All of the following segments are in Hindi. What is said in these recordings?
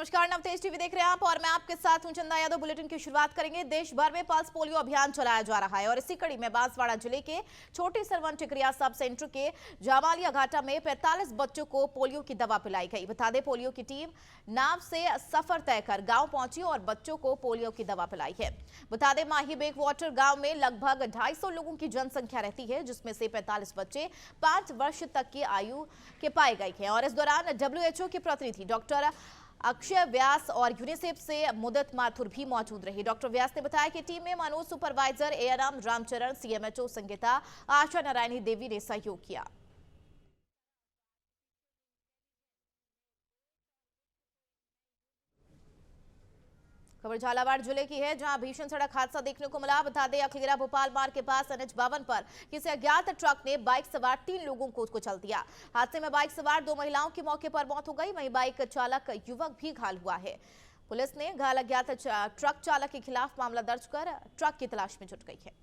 नमस्कार, नवतेज टीवी देख रहे हैं आप और मैं आपके साथ हूं चंदा यादव। बुलेटिन की शुरुआत करेंगे। देश भर में पल्स पोलियो अभियान चलाया जा रहा है और इसी कड़ी में बांसवाड़ा जिले के छोटी सरवन टिकरिया सब सेंटर के जामालिया घाटा में 45 बच्चों को पोलियो की दवा पिलाई गई। बता दें, पोलियो की टीम नाव से सफर तय कर गांव पहुंची और बच्चों को पोलियो की दवा पिलाई है। बता दें, माही बेक वाटर गांव में लगभग 250 लोगों की जनसंख्या रहती है, जिसमें से 45 बच्चे 5 वर्ष तक की आयु के पाए गए हैं। और इस दौरान WHO के प्रतिनिधि डॉक्टर अक्षय व्यास और यूनिसेफ से मुदत माथुर भी मौजूद रही। डॉक्टर व्यास ने बताया कि टीम में Manoj supervisor ANM Ramcharan, CMHO Sangeeta, ASHA Narayani Devi ने सहयोग किया। खबर झालावाड़ जिले की है, जहां भीषण सड़क हादसा देखने को मिला। बता दें, अखलेरा भोपाल मार्ग के पास NH 52 पर किसी अज्ञात ट्रक ने बाइक सवार 3 लोगों को कुचल दिया। हादसे में बाइक सवार 2 महिलाओं की मौके पर मौत हो गई, वहीं बाइक चालक युवक भी घायल हुआ है। पुलिस ने घायल अज्ञात ट्रक चालक के खिलाफ मामला दर्ज कर ट्रक की तलाश में जुट गई है।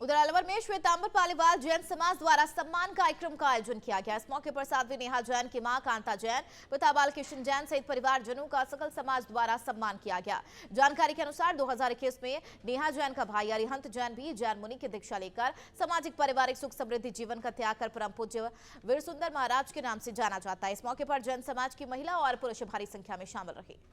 उधर अलवर में श्वेतांबर पालीवाल जैन समाज द्वारा सम्मान कार्यक्रम का आयोजन किया गया। इस मौके पर साध्वी नेहा जैन की मां कांता जैन, पिता बालकृष्ण जैन सहित परिवारजनों का सकल समाज द्वारा सम्मान किया गया। जानकारी के अनुसार 2021 में नेहा जैन का भाई अरिहंत जैन भी जैन मुनि की दीक्षा लेकर सामाजिक पारिवारिक सुख समृद्धि जीवन का त्याग कर परम पूज्य वीर सुंदर महाराज के नाम से जाना जाता है। इस मौके पर जैन समाज की महिला और पुरुष भारी संख्या में शामिल रहे।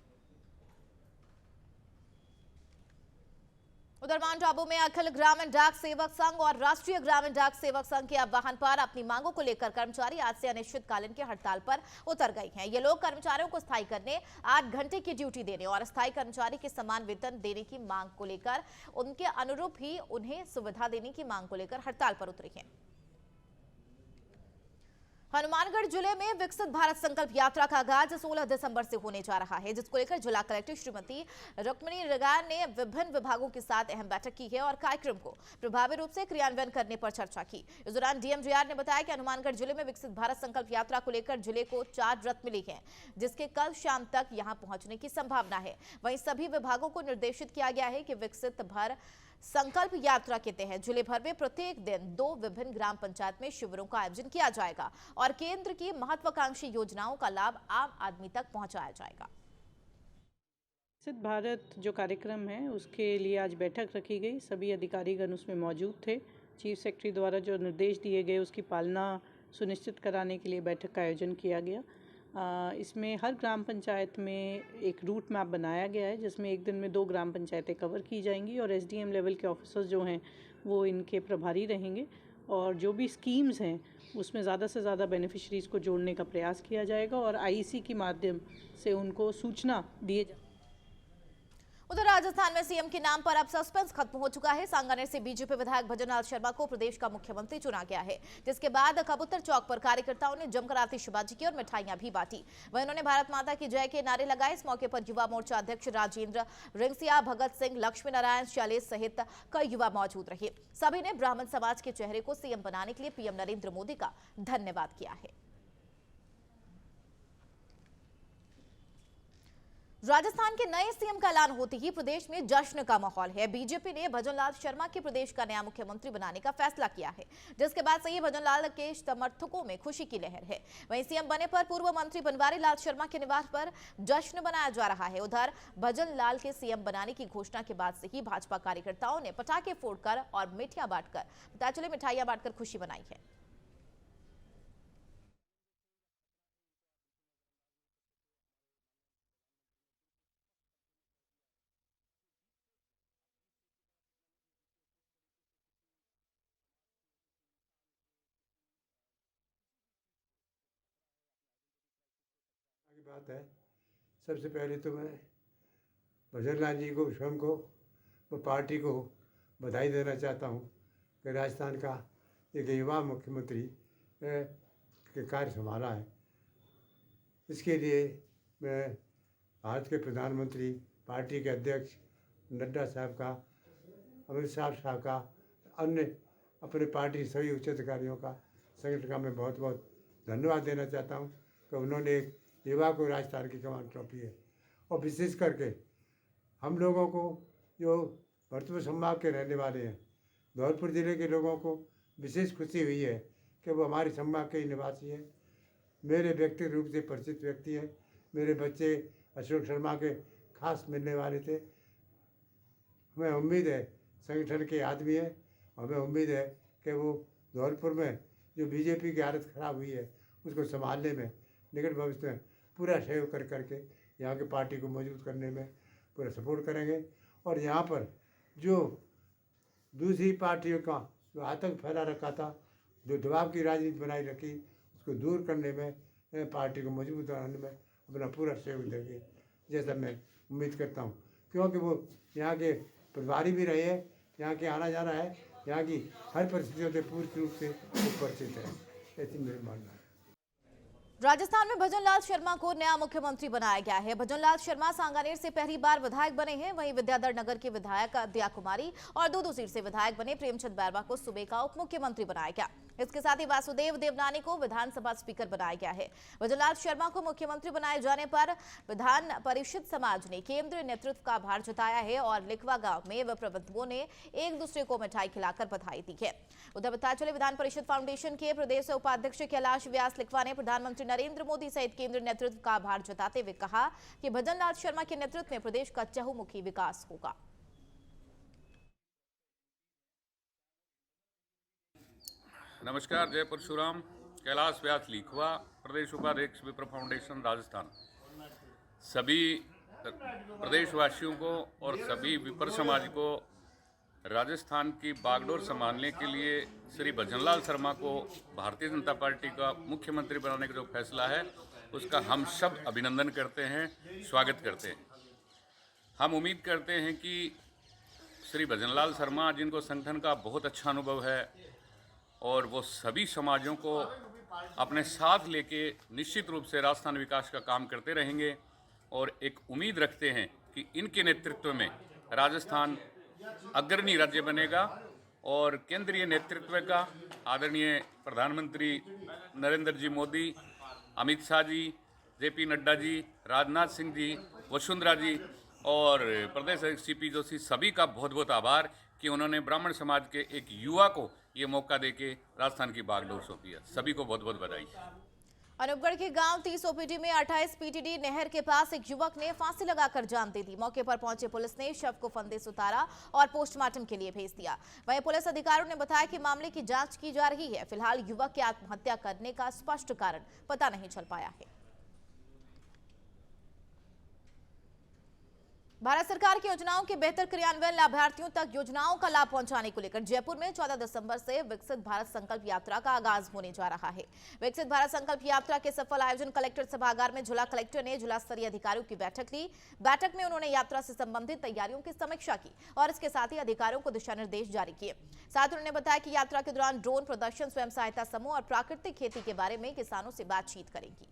उधर माउंट आबू में अखिल ग्रामीण डाक सेवक संघ और राष्ट्रीय ग्रामीण डाक सेवक संघ के आह्वान पर अपनी मांगों को लेकर कर्मचारी आज से अनिश्चितकालीन की हड़ताल पर उतर गए हैं। ये लोग कर्मचारियों को स्थायी करने, 8 घंटे की ड्यूटी देने और स्थायी कर्मचारी के समान वेतन देने की मांग को लेकर उनके अनुरूप ही उन्हें सुविधा देने की मांग को लेकर हड़ताल पर उतरे हैं। हनुमानगढ़ जिले में विकसित भारत संकल्प यात्रा का आगाज 16 दिसंबर से होने जा रहा है, जिसको लेकर जिला कलेक्टर श्रीमती रुक्मिणी रिगार ने विभिन्न विभागों के साथ अहम बैठक की है और कार्यक्रम को प्रभावी रूप से क्रियान्वयन करने पर चर्चा की। इस दौरान DM JR ने बताया कि हनुमानगढ़ जिले में विकसित भारत संकल्प यात्रा को लेकर जिले को 4 रथ मिले हैं, जिसके कल शाम तक यहां पहुंचने की संभावना है। वहीं सभी विभागों को निर्देशित किया गया है कि विकसित भारत संकल्प यात्रा के तहत जिले भर में प्रत्येक दिन 2 विभिन्न ग्राम पंचायत में शिविरों का आयोजन किया जाएगा और केंद्र की महत्वाकांक्षी योजनाओं का लाभ आम आदमी तक पहुंचाया जाएगा। विकसित भारत जो कार्यक्रम है उसके लिए आज बैठक रखी गई। सभी अधिकारीगण उसमें मौजूद थे। चीफ सेक्रेटरी द्वारा जो निर्देश दिए गए उसकी पालना सुनिश्चित कराने के लिए बैठक का आयोजन किया गया। इसमें हर ग्राम पंचायत में एक रूट मैप बनाया गया है, जिसमें एक दिन में 2 ग्राम पंचायतें कवर की जाएंगी और SDM लेवल के ऑफिसर्स जो हैं वो इनके प्रभारी रहेंगे और जो भी स्कीम्स हैं उसमें ज़्यादा से ज़्यादा बेनिफिशरीज़ को जोड़ने का प्रयास किया जाएगा और IEC के माध्यम से उनको सूचना दिए जाए। उधर राजस्थान में CM के नाम पर अब सस्पेंस खत्म हो चुका है। सांगानेर से BJP विधायक भजनलाल शर्मा को प्रदेश का मुख्यमंत्री चुना गया है, जिसके बाद कबूतर चौक पर कार्यकर्ताओं ने जमकर आतिशबाजी की और मिठाइयां भी बांटी। वहीं उन्होंने भारत माता की जय के नारे लगाए। इस मौके पर युवा मोर्चा अध्यक्ष राजेंद्र रिंगसिया, भगत सिंह, लक्ष्मी नारायण, शैलेश सहित कई युवा मौजूद रहे। सभी ने ब्राह्मण समाज के चेहरे को CM बनाने के लिए PM नरेंद्र मोदी का धन्यवाद किया है। राजस्थान के नए CM का ऐलान होते ही प्रदेश में जश्न का माहौल है। BJP ने भजनलाल शर्मा के प्रदेश का नया मुख्यमंत्री बनाने का फैसला किया है, जिसके बाद से ही भजनलाल के समर्थकों में खुशी की लहर है। वहीं CM बने पर पूर्व मंत्री बनवारी लाल शर्मा के निवास पर जश्न मनाया जा रहा है। उधर भजनलाल के CM बनाने की घोषणा के बाद से ही भाजपा कार्यकर्ताओं ने पटाखे फोड़कर और मिठाइयां बांटकर खुशी मनाई है। बात है, सबसे पहले तो मैं भजनलाल जी को, स्वयं को, वो पार्टी को बधाई देना चाहता हूँ कि राजस्थान का एक युवा मुख्यमंत्री के कार्य संभाला है। इसके लिए मैं भारत के प्रधानमंत्री, पार्टी के अध्यक्ष नड्डा साहब का, अमित शाह साहब का, अन्य अपने पार्टी सभी उच्च अधिकारियों का, संगठन का मैं बहुत बहुत धन्यवाद देना चाहता हूँ कि उन्होंने एक युवा को राजस्थान की कमान सौंपी है। और विशेष करके हम लोगों को जो भरतपुर संभाग के रहने वाले हैं, धौलपुर ज़िले के लोगों को विशेष खुशी हुई है कि वो हमारे संभाग के ही निवासी हैं। मेरे व्यक्तिगत रूप से परिचित व्यक्ति हैं। मेरे बच्चे अशोक शर्मा के खास मिलने वाले थे। हमें उम्मीद है संगठन के आदमी है, हमें उम्मीद है कि वो धौलपुर में जो बीजेपी की हालत ख़राब हुई है उसको संभालने में निकट भविष्य में पूरा सहयोग करके यहाँ की पार्टी को मजबूत करने में पूरा सपोर्ट करेंगे। और यहाँ पर जो दूसरी पार्टियों का जो आतंक फैला रखा था, जो दबाव की राजनीति बनाई रखी, उसको दूर करने में पार्टी को मजबूत बनाने में अपना पूरा सहयोग देंगे, जैसा मैं उम्मीद करता हूँ। क्योंकि वो यहाँ के प्रभारी भी रहे हैं, यहाँ के आना जाना है, यहाँ की हर परिस्थितियों से पूर्ण रूप से परिचित है, ऐसी मेरी मानना है। राजस्थान में भजनलाल शर्मा को नया मुख्यमंत्री बनाया गया है। भजनलाल शर्मा सांगानेर से पहली बार विधायक बने हैं। वहीं विद्याधर नगर के विधायक दिया कुमारी और दूदू सीट से विधायक बने प्रेमचंद बैरवा को सूबे का उप मुख्यमंत्री बनाया गया। इसके साथ ही वासुदेव देवनानी को विधानसभा स्पीकर बनाया गया है। भजनलाल शर्मा को मुख्यमंत्री बनाए जाने पर विधान परिषद समाज ने केंद्रीय नेतृत्व का आभार जताया है और लिखवा गांव में प्रबंधकों ने एक दूसरे को मिठाई खिलाकर बधाई दी है। उधर बताया चले विधान परिषद फाउंडेशन के प्रदेश उपाध्यक्ष कैलाश व्यास लिखवा ने प्रधानमंत्री नरेंद्र मोदी सहित केंद्रीय नेतृत्व का आभार जताते हुए कहा कि भजनलाल शर्मा के नेतृत्व में प्रदेश का चहुमुखी विकास होगा। नमस्कार, जय परशुराम। कैलाश व्यास लिखवा, प्रदेश उपाध्यक्ष विप्र फाउंडेशन राजस्थान। सभी प्रदेशवासियों को और सभी विप्र समाज को राजस्थान की बागडोर संभालने के लिए श्री भजनलाल शर्मा को भारतीय जनता पार्टी का मुख्यमंत्री बनाने का जो फैसला है उसका हम सब अभिनंदन करते हैं, स्वागत करते हैं। हम उम्मीद करते हैं कि श्री भजनलाल शर्मा, जिनको संगठन का बहुत अच्छा अनुभव है और वो सभी समाजों को अपने साथ लेके निश्चित रूप से राजस्थान विकास का काम करते रहेंगे और एक उम्मीद रखते हैं कि इनके नेतृत्व में राजस्थान अग्रणी राज्य बनेगा और केंद्रीय नेतृत्व का आदरणीय प्रधानमंत्री नरेंद्र जी मोदी, अमित शाह जी, जेपी नड्डा जी, राजनाथ सिंह जी, वसुंधरा जी और प्रदेश अध्यक्ष सीपी जोशी, सभी का बहुत बहुत आभार कि उन्होंने ब्राह्मण समाज के एक युवा को ये मौका देके राजस्थान की बागडोर सौंपी है। सभी को बहुत बहुत बधाई। अनूपगढ़ के गांव 30 ओपीडी में 28 पीटीडी नहर के पास एक युवक ने फांसी लगाकर जान दे दी। मौके पर पहुंचे पुलिस ने शव को फंदे से उतारा और पोस्टमार्टम के लिए भेज दिया। वहीं पुलिस अधिकारियों ने बताया कि मामले की जांच की जा रही है। फिलहाल युवक के आत्महत्या करने का स्पष्ट कारण पता नहीं चल पाया है। भारत सरकार की योजनाओं के बेहतर क्रियान्वयन, लाभार्थियों तक योजनाओं का लाभ पहुंचाने को लेकर जयपुर में 14 दिसंबर से विकसित भारत संकल्प यात्रा का आगाज होने जा रहा है। विकसित भारत संकल्प यात्रा के सफल आयोजन कलेक्टर सभागार में जिला कलेक्टर ने जिला स्तरीय अधिकारियों की बैठक ली। बैठक में उन्होंने यात्रा से संबंधित तैयारियों की समीक्षा की और इसके साथ ही अधिकारियों को दिशा निर्देश जारी किए। साथ ही उन्होंने बताया कि यात्रा के दौरान ड्रोन प्रदर्शन, स्वयं सहायता समूह और प्राकृतिक खेती के बारे में किसानों से बातचीत करेंगी।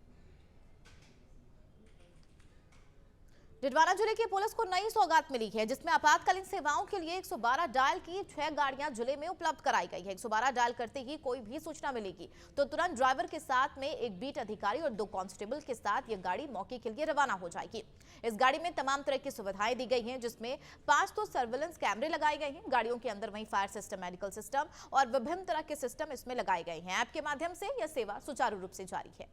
डिडवाना जिले की पुलिस को नई सौगात मिली है, जिसमें आपातकालीन सेवाओं के लिए 112 डायल की 6 गाड़ियां जिले में उपलब्ध कराई गई है। 112 डायल करते ही कोई भी सूचना मिलेगी तो तुरंत ड्राइवर के साथ में एक बीट अधिकारी और 2 कांस्टेबल के साथ ये गाड़ी मौके के लिए रवाना हो जाएगी। इस गाड़ी में तमाम तरह की सुविधाएं दी गई हैं, जिसमें 5 तो सर्विलेंस कैमरे लगाए गए हैं। गाड़ियों के अंदर वहीं फायर सिस्टम, मेडिकल सिस्टम और विभिन्न तरह के सिस्टम इसमें लगाए गए हैं। ऐप के माध्यम से यह सेवा सुचारू रूप से जारी है।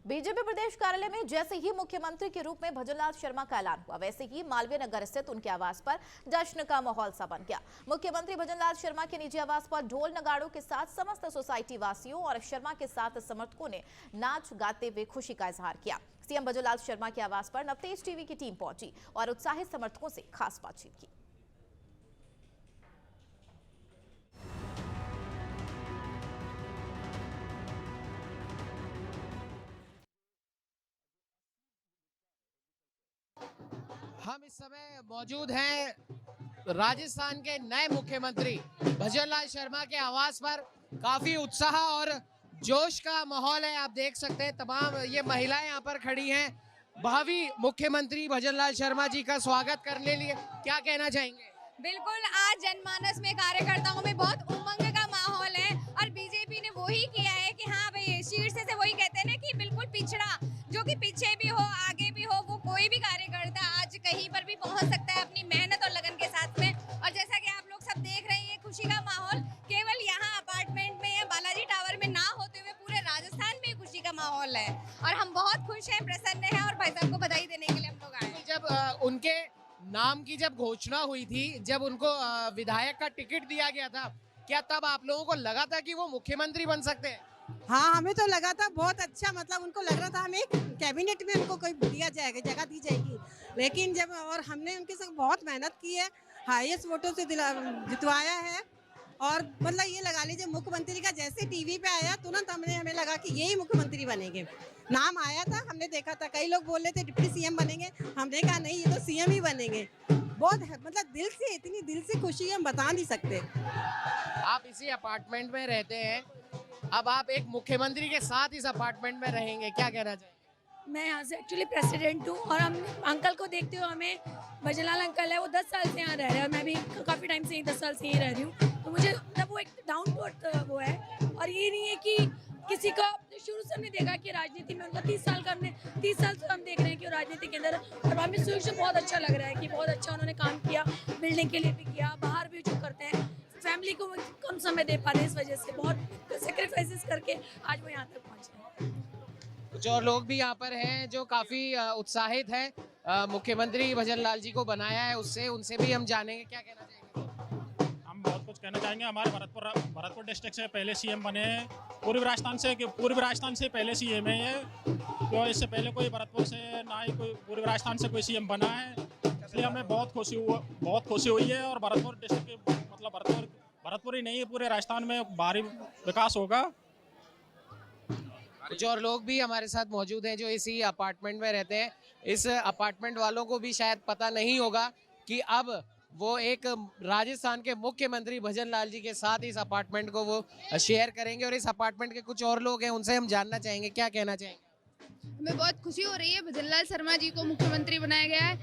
बीजेपी प्रदेश कार्यालय में जैसे ही मुख्यमंत्री के रूप में भजनलाल शर्मा का ऐलान हुआ, वैसे ही मालवीय नगर स्थित उनके आवास पर जश्न का माहौल सा बन गया। मुख्यमंत्री भजनलाल शर्मा के निजी आवास पर ढोल नगाड़ों के साथ समस्त सोसाइटी वासियों और शर्मा के साथ समर्थकों ने नाच गाते हुए खुशी का इजहार किया। सीएम भजनलाल शर्मा के आवास पर नवतेज टीवी की टीम पहुंची और उत्साहित समर्थकों से खास बातचीत की। हम इस समय मौजूद हैं राजस्थान के नए मुख्यमंत्री भजनलाल शर्मा के आवास पर। काफी उत्साह और जोश का माहौल है। आप देख सकते हैं तमाम ये महिलाएं यहाँ पर खड़ी हैं भावी मुख्यमंत्री भजनलाल शर्मा जी का स्वागत करने के लिए। क्या कहना चाहेंगे? बिल्कुल, आज जनमानस में कार्यकर्ताओं में बहुत उमंग का माहौल है और बीजेपी ने वही किया है कि हाँ भाई, शीर्ष से वही कहते हैं ना कि बिल्कुल पिछड़ा, जो कि पीछे भी हो आगे भी हो, वो कोई भी कार्यकर्ता आज कहीं पर भी पहुंच सकता है अपनी मेहनत और लगन के साथ में। और जैसा कि आप लोग उनके नाम की जब घोषणा हुई थी, जब उनको विधायक का टिकट दिया गया था, क्या तब आप लोगों को लगा था कि वो मुख्यमंत्री बन सकते हैं? हाँ, हमें तो लगा था बहुत अच्छा, मतलब उनको लग रहा था हमें कैबिनेट में उनको कोई दिया जाएगा, जगह दी जाएगी। लेकिन जब और हमने उनके साथ बहुत मेहनत की है, हाईएस्ट वोटों से जितवाया है। और मतलब ये लगा लीजिए, मुख्यमंत्री का जैसे टीवी पे आया तुरंत हमें लगा कि यही मुख्यमंत्री बनेंगे। नाम आया था, हमने देखा था, कई लोग बोल रहे थे डिप्टी सीएम बनेंगे, हमने कहा नहीं, ये तो सीएम ही बनेंगे। बहुत मतलब दिल से, इतनी दिल से खुशी हम बता नहीं सकते। आप इसी अपार्टमेंट में रहते हैं, अब आप एक मुख्यमंत्री के साथ इस अपार्टमेंट में रहेंगे, क्या कहना चाहिए? मैं यहाँ से एक्चुअली प्रेसिडेंट हूँ और हम अंकल को देखते हो, हमें भजनलाल अंकल है, वो 10 साल से यहाँ रह रहे हैं और मैं भी काफ़ी टाइम से 10 साल से यहीं रह रही हूँ। तो मुझे मतलब वो एक डाउन टू अर्थ वो है, और ये नहीं है कि किसी का शुरू से हमने देखा कि राजनीति में उनका 30 साल से हम देख रहे हैं कि वो राजनीति के अंदर, और हमें शुरू से बहुत अच्छा लग रहा है कि बहुत अच्छा उन्होंने काम किया, बिल्डिंग के लिए भी किया, बाहर भी जो करते हैं, फैमिली को कम समय दे पा रहे हैं, इस वजह से बहुत सेक्रीफाइसेस करके आज वो यहाँ तक पहुँचे हैं। कुछ और लोग भी यहाँ पर हैं जो काफी उत्साहित हैं, मुख्यमंत्री भजनलाल जी को बनाया है, उससे उनसे भी हम जानेंगे, क्या कहना चाहेंगे? हम बहुत कुछ कहना चाहेंगे। हमारे भरतपुर डिस्ट्रिक्ट से पहले सीएम बने हैं, पूर्वी राजस्थान से पहले सीएम है ये, तो इससे पहले कोई भरतपुर से ना ही कोई पूर्वी राजस्थान से कोई सीएम बना है, इसलिए हमें बहुत खुशी हुई है। और भरतपुर डिस्ट्रिक्ट के मतलब भरतपुर ही नहीं है, पूरे राजस्थान में भारी विकास होगा। कुछ और लोग भी हमारे साथ मौजूद हैं जो इसी अपार्टमेंट में रहते हैं। इस अपार्टमेंट वालों को भी शायद पता नहीं होगा कि अब वो एक राजस्थान के मुख्यमंत्री भजनलाल जी के साथ इस अपार्टमेंट को वो शेयर करेंगे, और इस अपार्टमेंट के कुछ और लोग हैं, उनसे हम जानना चाहेंगे, क्या कहना चाहेंगे? हमें बहुत खुशी हो रही है, भजनलाल शर्मा जी को मुख्यमंत्री बनाया गया है।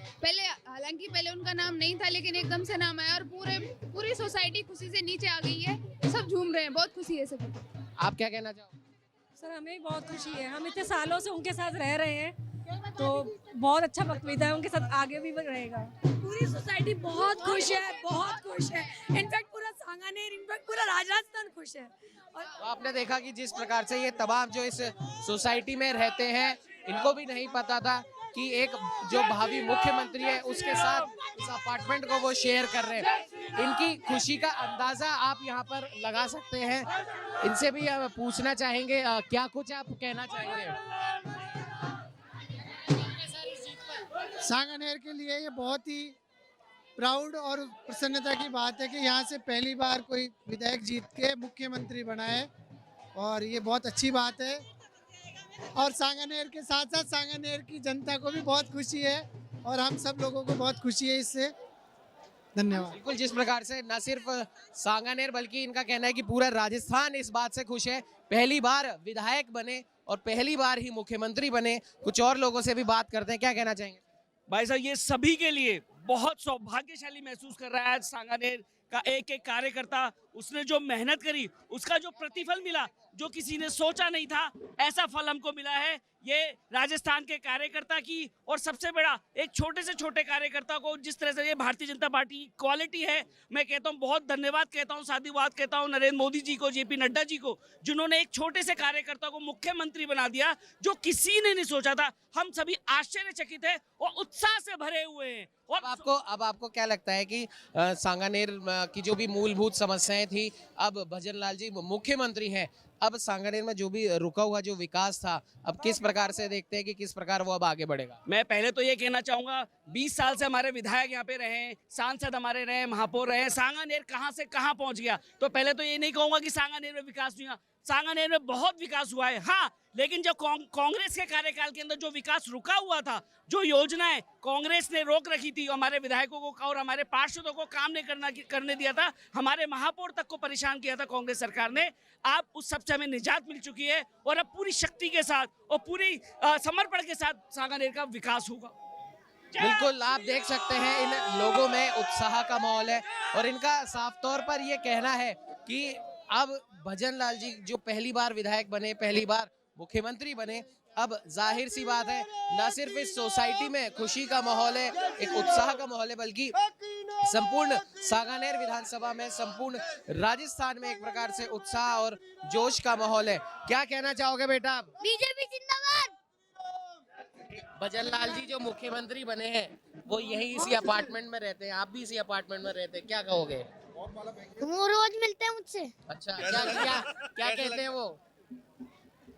हालांकि पहले उनका नाम नहीं था, लेकिन एकदम से नाम आया और पूरी सोसाइटी खुशी से नीचे आ गई है, सब झूम रहे हैं, बहुत खुशी है सब। आप क्या कहना चाहोगे? सर हमें भी बहुत खुशी है, हम इतने सालों से उनके साथ रह रहे हैं, तो बहुत अच्छा वक्त बीता है, उनके साथ आगे भी रहेगा। पूरी सोसाइटी बहुत खुश है, इनफैक्ट पूरा सांगानेर, इनफैक्ट पूरा राजस्थान खुश है। और तो आपने देखा कि जिस प्रकार से ये तमाम जो इस सोसाइटी में रहते हैं, इनको भी नहीं पता था कि एक जो भावी मुख्यमंत्री है उसके साथ इस अपार्टमेंट को वो शेयर कर रहे हैं। इनकी खुशी का अंदाजा आप यहाँ पर लगा सकते हैं। इनसे भी पूछना चाहेंगे, क्या कुछ आप कहना चाहेंगे? सांगानेर के लिए ये बहुत ही प्राउड और प्रसन्नता की बात है कि यहाँ से पहली बार कोई विधायक जीत के मुख्यमंत्री बना है, और ये बहुत अच्छी बात है। और सांगानेर के साथ साथ सांगानेर की जनता को भी बहुत खुशी है, और हम सब लोगों को बहुत खुशी है इससे। धन्यवाद। बिल्कुल, जिस प्रकार से न सिर्फ सांगानेर बल्कि इनका कहना है कि पूरा राजस्थान इस बात से खुश है, पहली बार विधायक बने और पहली बार ही मुख्यमंत्री बने। कुछ और लोगों से भी बात करते हैं, क्या कहना चाहेंगे? भाई साहब, ये सभी के लिए बहुत सौभाग्यशाली महसूस कर रहा है। सांगानेर का एक एक कार्यकर्ता, उसने जो मेहनत करी उसका जो प्रतिफल मिला, जो किसी ने सोचा नहीं था, ऐसा फल हमको मिला है। ये राजस्थान के कार्यकर्ता की और सबसे बड़ा एक छोटे से छोटे कार्यकर्ता को जिस तरह से ये भारतीय जनता पार्टी की क्वालिटी है, मैं कहता हूँ बहुत धन्यवाद कहता हूँ, साधुवाद कहता हूँ नरेंद्र मोदी जी को, जेपी नड्डा जी को, जिन्होंने एक छोटे से कार्यकर्ता को मुख्यमंत्री बना दिया, जो किसी ने नहीं सोचा था। हम सभी आश्चर्यचकित है और उत्साह से भरे हुए हैं। और अब आपको क्या लगता है कि सांगानेर की जो भी मूलभूत समस्याएं थी, अब भजनलाल जी मुख्यमंत्री हैं, अब सांगानेर में जो भी रुका हुआ जो विकास था, अब किस प्रकार से देखते हैं कि किस प्रकार वो अब आगे बढ़ेगा? मैं पहले तो ये कहना चाहूंगा, 20 साल से हमारे विधायक यहाँ पे रहे, सांसद हमारे रहे, महापौर रहे, सांगानेर कहाँ से कहाँ पहुंच गया। तो पहले तो ये नहीं कहूंगा कि सांगानेर में विकास नहीं हुआ, सांगानेर में बहुत विकास हुआ है। हाँ, लेकिन जो कांग्रेस के कार्यकाल के अंदर जो विकास रुका हुआ था, जो योजनाएं कांग्रेस ने रोक रखी थी, हमारे विधायकों को और हमारे पार्षदों को काम नहीं करने दिया था, हमारे महापौर तक को परेशान किया था कांग्रेस सरकार ने, आप उस सबसे हमें निजात मिल चुकी है। और अब पूरी शक्ति के साथ और पूरी समर्पण के साथ सांगानेर का विकास होगा। बिल्कुल, आप देख सकते हैं इन लोगों में उत्साह का माहौल है, और इनका साफ तौर पर ये कहना है कि अब भजनलाल जी जो पहली बार विधायक बने, पहली बार मुख्यमंत्री बने, अब जाहिर सी बात है न सिर्फ इस सोसाइटी में खुशी का माहौल है, एक उत्साह का माहौल है, बल्कि संपूर्ण सांगानेर विधानसभा में, संपूर्ण राजस्थान में एक प्रकार से उत्साह और जोश का माहौल है। क्या कहना चाहोगे बेटा आप? बीजेपी जिंदाबाद। भजन लाल जी जो मुख्यमंत्री बने हैं वो यही इसी अपार्टमेंट में रहते हैं, आप भी इसी अपार्टमेंट में रहते हैं, क्या कहोगे? वो रोज मिलते हैं मुझसे। अच्छा, क्या क्या क्या कहते हैं वो?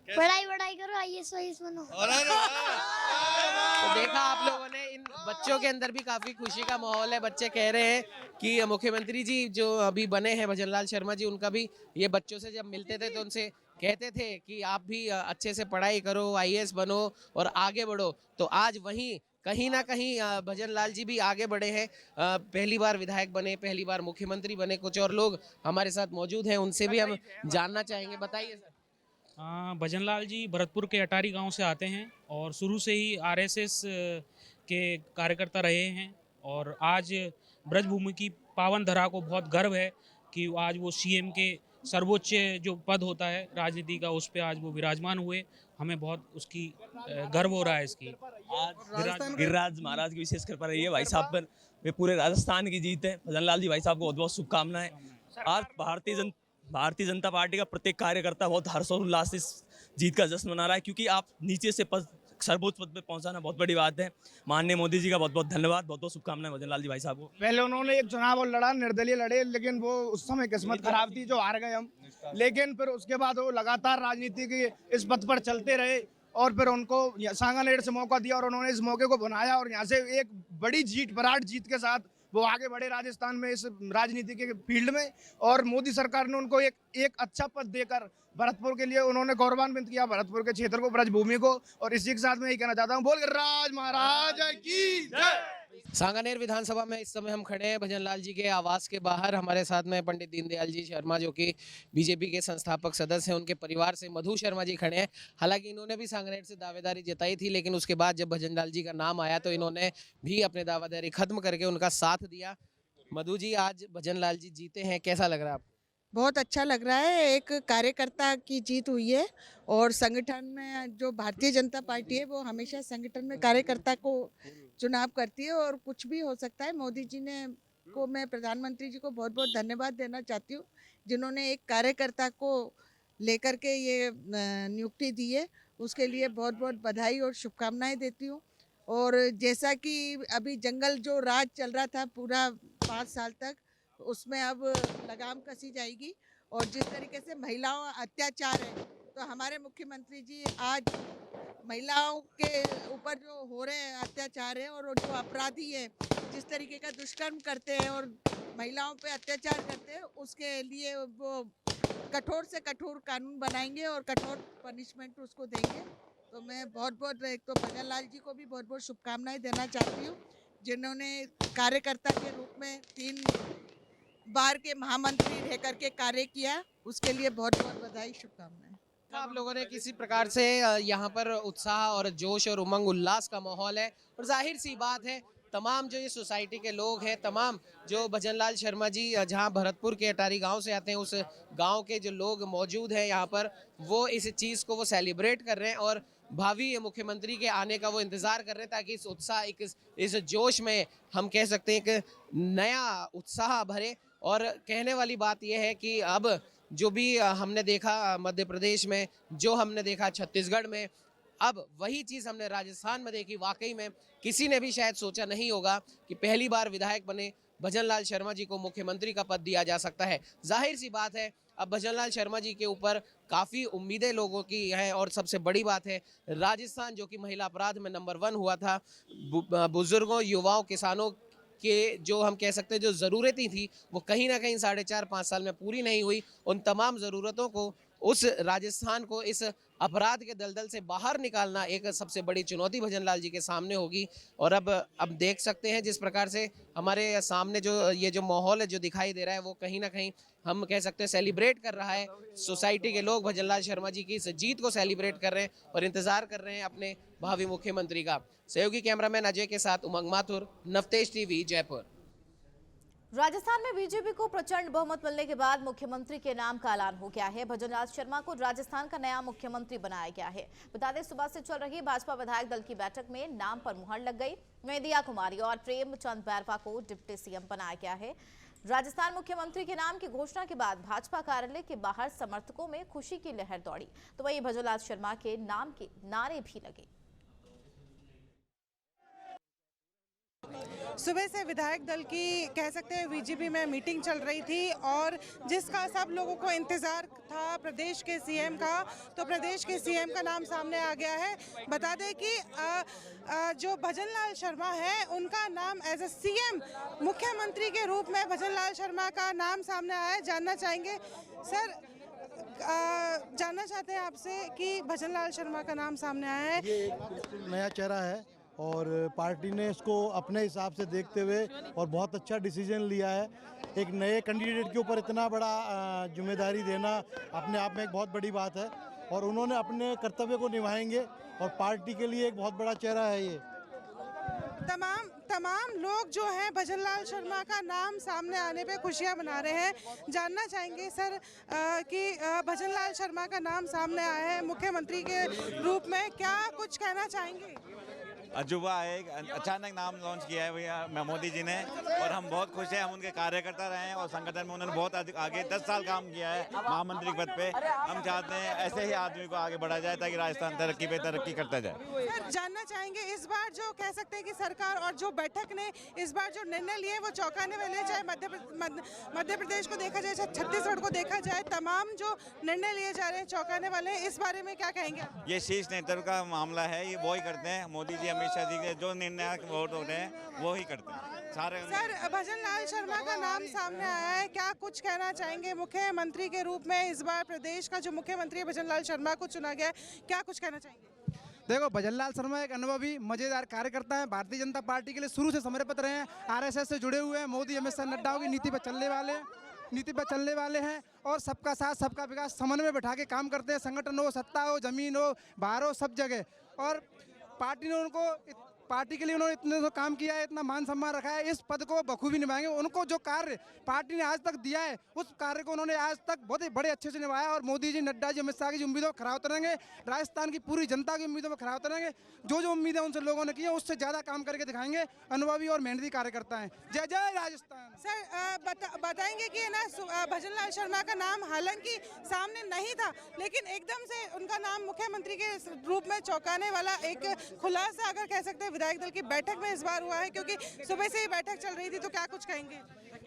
पढ़ाई वढ़ाई करो, IAS बनो। तो देखा आप लोगों ने, इन बच्चों के अंदर भी काफी खुशी का माहौल है। बच्चे कह रहे हैं कि मुख्यमंत्री जी जो अभी बने हैं भजन लाल शर्मा जी, उनका भी ये बच्चों से जब मिलते थे तो उनसे कहते थे कि आप भी अच्छे से पढ़ाई करो, IAS बनो और आगे बढ़ो। तो आज वहीं कहीं ना कहीं भजन लाल जी भी आगे बढ़े हैं, पहली बार विधायक बने, पहली बार मुख्यमंत्री बने। कुछ और लोग हमारे साथ मौजूद हैं, उनसे भी हम जानना चाहेंगे। बताइए सर। भजन लाल जी भरतपुर के अटारी गांव से आते हैं और शुरू से ही RSS के कार्यकर्ता रहे हैं और आज ब्रजभूमि की पावन धरा को बहुत गर्व है कि आज वो CM के सर्वोच्च जो पद होता है राजनीति का, उस पर आज वो विराजमान हुए। हमें बहुत उसकी गर्व हो रहा है इसकी। आज गिरिराज महाराज की विशेष कृपा रही है भाई साहब पर, वे पूरे राजस्थान की जीत है। भजन लाल जी भाई साहब को बहुत बहुत शुभकामनाएं। आज भारतीय जनता पार्टी का प्रत्येक कार्यकर्ता बहुत हर्षोल्लास से इस जीत का जश्न मना रहा है, क्योंकि आप नीचे से सर्वोच्च पद पे पहुंचाना बहुत बड़ी बात है। माननीय मोदी जी का बहुत बहुत धन्यवाद, बहुत बहुत शुभकामनाएं भजन लाल जी भाई साहब को। पहले उन्होंने एक चुनाव और लड़ा, निर्दलीय लड़े, लेकिन वो उस समय किस्मत खराब थी जो हार गए हम। लेकिन फिर उसके बाद वो लगातार राजनीति के इस पथ पर चलते रहे और फिर उनको सांगानेर से मौका दिया और उन्होंने इस मौके को बनाया और यहाँ से एक बड़ी जीत, विराट जीत के साथ वो आगे बढ़े राजस्थान में इस राजनीति के फील्ड में। और मोदी सरकार ने उनको एक अच्छा पद देकर भरतपुर के लिए उन्होंने गौरवान्वित किया, भरतपुर के क्षेत्र को, ब्रजभूमि को। और इसी के साथ मैं यही कहना चाहता हूँ, बोल गिरिराज महाराज की जय। सांगानेर विधानसभा में इस समय हम खड़े हैं भजन लाल जी के आवास के बाहर। हमारे साथ में पंडित दीनदयाल जी शर्मा जो कि बीजेपी के संस्थापक सदस्य हैं, उनके परिवार से मधु शर्मा जी खड़े हैं। हालांकि इन्होंने भी सांगानेर से दावेदारी जताई थी, लेकिन उसके बाद जब भजन लाल जी का नाम आया तो इन्होंने भी अपने दावेदारी खत्म करके उनका साथ दिया। मधु जी, आज भजन लाल जी जीते हैं, कैसा लग रहा है आपको? बहुत अच्छा लग रहा है, एक कार्यकर्ता की जीत हुई है। और संगठन में जो भारतीय जनता पार्टी है वो हमेशा संगठन में कार्यकर्ता को चुनाव करती है और कुछ भी हो सकता है। मोदी जी ने को मैं प्रधानमंत्री जी को बहुत बहुत धन्यवाद देना चाहती हूँ, जिन्होंने एक कार्यकर्ता को लेकर के ये नियुक्ति दी है, उसके लिए बहुत बहुत बधाई और शुभकामनाएं देती हूँ। और जैसा कि अभी जंगल जो राज चल रहा था पूरा 5 साल तक, उसमें अब लगाम कसी जाएगी। और जिस तरीके से महिलाओं अत्याचार है, तो हमारे मुख्यमंत्री जी आज महिलाओं के ऊपर जो हो रहे हैं अत्याचार है और जो अपराधी है जिस तरीके का दुष्कर्म करते हैं और महिलाओं पे अत्याचार करते हैं, उसके लिए वो कठोर से कठोर कानून बनाएंगे और कठोर पनिशमेंट उसको देंगे। तो मैं बहुत बहुत एक तो भजन लाल जी को भी बहुत बहुत शुभकामनाएं देना चाहती हूँ, जिन्होंने कार्यकर्ता के रूप में 3 बार के महामंत्री रह करके कार्य किया, उसके लिए बहुत बहुत बधाई, शुभकामनाएं। आप लोगों ने किसी प्रकार से यहाँ पर उत्साह और जोश और उमंग उल्लास का माहौल है और जाहिर सी बात है तमाम जो ये सोसाइटी के लोग हैं, तमाम जो भजन लाल शर्मा जी जहाँ भरतपुर के अटारी गांव से आते हैं, उस गांव के जो लोग मौजूद हैं यहाँ पर, वो इस चीज़ को वो सेलिब्रेट कर रहे हैं और भावी मुख्यमंत्री के आने का वो इंतज़ार कर रहे हैं, ताकि इस उत्साह इस जोश में हम कह सकते हैं एक नया उत्साह भरे। और कहने वाली बात यह है कि अब जो भी हमने देखा मध्य प्रदेश में, जो हमने देखा छत्तीसगढ़ में, अब वही चीज़ हमने राजस्थान में देखी। वाकई में किसी ने भी शायद सोचा नहीं होगा कि पहली बार विधायक बने भजन लाल शर्मा जी को मुख्यमंत्री का पद दिया जा सकता है। जाहिर सी बात है अब भजन लाल शर्मा जी के ऊपर काफ़ी उम्मीदें लोगों की हैं और सबसे बड़ी बात है राजस्थान जो कि महिला अपराध में नंबर 1 हुआ था, बुजुर्गों, युवाओं, किसानों के जो हम कह सकते हैं जो ज़रूरतें थी वो कहीं ना कहीं 4.5-5 साल में पूरी नहीं हुई। उन तमाम ज़रूरतों को, उस राजस्थान को इस अपराध के दलदल से बाहर निकालना एक सबसे बड़ी चुनौती भजन लाल जी के सामने होगी। और अब देख सकते हैं जिस प्रकार से हमारे सामने जो ये जो माहौल है जो दिखाई दे रहा है, वो कहीं ना कहीं हम कह सकते हैं सेलिब्रेट कर रहा है। सोसाइटी के लोग भजन लाल शर्मा जी की इस जीत को सेलिब्रेट कर रहे हैं और इंतज़ार कर रहे हैं अपने भावी मुख्यमंत्री का। सहयोगी कैमरामैन अजय के साथ उमंग माथुर, नवतेज टीवी, जयपुर। राजस्थान में बीजेपी को प्रचंड बहुमत मिलने के बाद मुख्यमंत्री के नाम का ऐलान हो गया है। भजन लाल शर्मा को राजस्थान का नया मुख्यमंत्री बनाया गया है। बता दें सुबह से चल रही भाजपा विधायक दल की बैठक में नाम पर मुहर लग गई। वहीं दिया कुमारी और प्रेमचंद बैरवा को डिप्टी CM बनाया गया है। राजस्थान मुख्यमंत्री के नाम की घोषणा के बाद भाजपा कार्यालय के बाहर समर्थकों में खुशी की लहर दौड़ी, तो वहीं भजन लाल शर्मा के नाम के नारे भी लगे। सुबह से विधायक दल की कह सकते हैं वीजीपी में मीटिंग चल रही थी और जिसका सब लोगों को इंतज़ार था प्रदेश के सीएम का, तो प्रदेश के सीएम का नाम सामने आ गया है। बता दें कि जो भजनलाल शर्मा है उनका नाम एज ए सीएम मुख्यमंत्री के रूप में भजनलाल शर्मा का नाम सामने आया है। जानना चाहेंगे सर, जानना चाहते हैं आपसे कि भजनलाल शर्मा का नाम सामने आया है। ये एक नया चेहरा है और पार्टी ने इसको अपने हिसाब से देखते हुए और बहुत अच्छा डिसीजन लिया है। एक नए कैंडिडेट के ऊपर इतना बड़ा जिम्मेदारी देना अपने आप में एक बहुत बड़ी बात है और उन्होंने अपने कर्तव्य को निभाएंगे और पार्टी के लिए एक बहुत बड़ा चेहरा है ये। तमाम लोग जो हैं भजनलाल शर्मा का नाम सामने आने पे खुशियां मना रहे हैं। जानना चाहेंगे सर कि भजनलाल शर्मा का नाम सामने आया है मुख्यमंत्री के रूप में, क्या कुछ कहना चाहेंगे? अजूबा है, अचानक नाम लॉन्च किया है भैया मोदी जी ने और हम बहुत खुश हैं। हम उनके कार्यकर्ता रहे हैं और संगठन में उन्होंने बहुत आगे 10 साल काम किया है महामंत्री पद पे। हम चाहते हैं ऐसे ही आदमी को आगे बढ़ाया जाए ताकि राजस्थान तरक्की पे तरक्की करता जाए। सर जानना चाहेंगे इस बार जो कह सकते हैं कि सरकार और जो बैठक ने इस बार जो निर्णय लिए वो चौंकाने वाले, चाहे मध्य प्रदेश को देखा जाए, चाहे छत्तीसगढ़ को देखा जाए, तमाम जो निर्णय लिए जा रहे हैं चौंकाने वाले हैं, इस बारे में क्या कहेंगे? ये शीर्ष नेतृत्व का मामला है, ये वो ही करते हैं। मोदी जी अमित शाह जी के जो निर्णायक वोट होते हैं वो ही करते हैं सारे। सर भजनलाल शर्मा का नाम सामने आया है, क्या कुछ कहना चाहेंगे? मुख्यमंत्री के रूप में इस बार प्रदेश का जो मुख्यमंत्री है भजनलाल शर्मा को चुना गया है, क्या कुछ कहना चाहेंगे? देखो, भजनलाल शर्मा एक अनुभवी मजेदार कार्यकर्ता है। भारतीय जनता पार्टी के लिए शुरू से समर्पित रहे हैं, आरएसएस से जुड़े हुए हैं, मोदी अमित शाह नड्डा की नीति पर चलने वाले हैं और सबका साथ सबका विकास समन्वय बैठा के काम करते हैं। संगठन हो, सत्ता हो, जमीन हो, बाहर हो, सब जगह। और पार्टी के लिए उन्होंने इतने काम किया है, इतना मान सम्मान रखा है, इस पद को बखूबी निभाएंगे। उनको जो कार्य पार्टी ने आज तक दिया है उस कार्य को उन्होंने आज तक बहुत ही बड़े अच्छे से निभाया और मोदी जी, नड्डा जी, अमित शाह की उम्मीदों पर खरा उतरेंगे, राजस्थान की पूरी जनता की उम्मीदों पर खरा उतरेंगे। जो उम्मीदें उनसे लोगों ने की है उससे ज़्यादा काम करके दिखाएंगे। अनुभवी और मेहनती कार्यकर्ता हैं। जय जय राजस्थान। सर बताएंगे कि ना भजनलाल शर्मा का नाम हालांकि सामने नहीं था, लेकिन एकदम से उनका नाम मुख्यमंत्री के रूप में चौंकाने वाला एक खुलासा अगर कह सकते हैं विधायक दल की बैठक में इस बार हुआ है, क्योंकि सुबह से ही बैठक चल रही थी, तो क्या कुछ कहेंगे?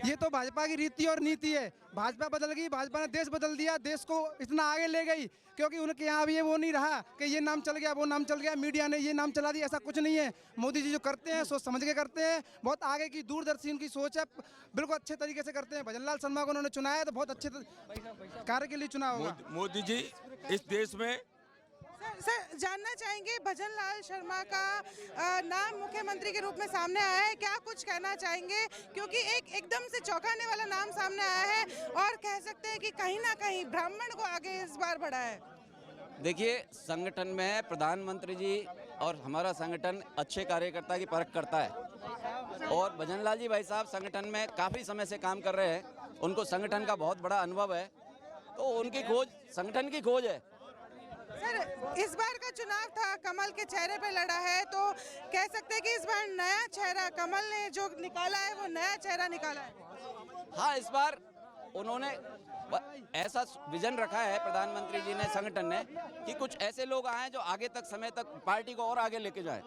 ये तो भाजपा की रीति और नीति है। भाजपा बदल गई, भाजपा ने देश बदल दिया, देश को इतना आगे ले गई, क्योंकि उनके यहाँ भी ये वो नहीं रहा कि ये नाम चल गया, वो नाम चल गया, मीडिया ने ये नाम चला दिया, ऐसा कुछ नहीं है। मोदी जी जो करते हैं सोच समझ के करते हैं, बहुत आगे की दूरदर्शी उनकी सोच है, बिल्कुल अच्छे तरीके से करते हैं। भजनलाल शर्मा को उन्होंने चुना है तो बहुत अच्छे कार्य के लिए चुना होगा। मोदी जी इस देश में। सर जानना चाहेंगे भजनलाल शर्मा का नाम मुख्यमंत्री के रूप में सामने आया है, क्या कुछ कहना चाहेंगे? क्योंकि एकदम से चौंकाने वाला नाम सामने आया है और कह सकते हैं कि कहीं ना कहीं ब्राह्मण को आगे इस बार बढ़ा है। देखिए, संगठन में प्रधानमंत्री जी और हमारा संगठन अच्छे कार्यकर्ता की परख करता है और भजनलाल जी भाई साहब संगठन में काफ़ी समय से काम कर रहे हैं, उनको संगठन का बहुत बड़ा अनुभव है, तो उनकी खोज संगठन की खोज है। सर इस बार का चुनाव था, कमल के चेहरे पे लड़ा है, तो कह सकते हैं कि इस बार नया चेहरा कमल ने जो निकाला है वो नया चेहरा निकाला है। हाँ, इस बार उन्होंने ऐसा विजन रखा है प्रधानमंत्री जी ने, संगठन ने, कि कुछ ऐसे लोग आए जो आगे तक समय तक पार्टी को और आगे लेके जाए।